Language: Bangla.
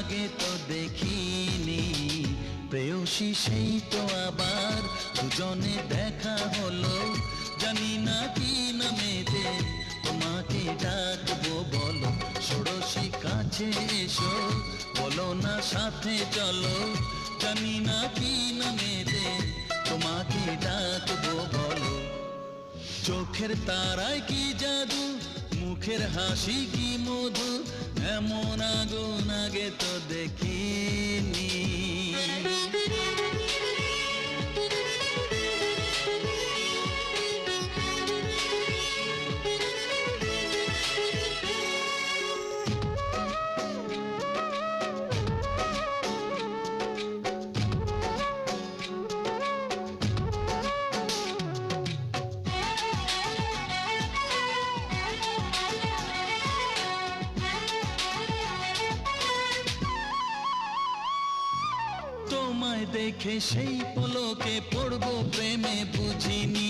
আগে তো দেখিনি প্রেয়সী, সেই তো আবার দুজনে দেখা হলো। জানি না কি নামেতে তোমাকে ডাকবো, বলো ষোড়শী কাছে এসো, বলো না সাথে চলো। জানি না কি নামেতে তোমাকে ডাকবো, বলো। চোখের তারায় কি জাদু, মুখের হাসি কি মধু, এমন আগুন আগে তো দেখিনি। তোমায় দেখে সেই পলকে পড়বো প্রেমে, বুঝিনি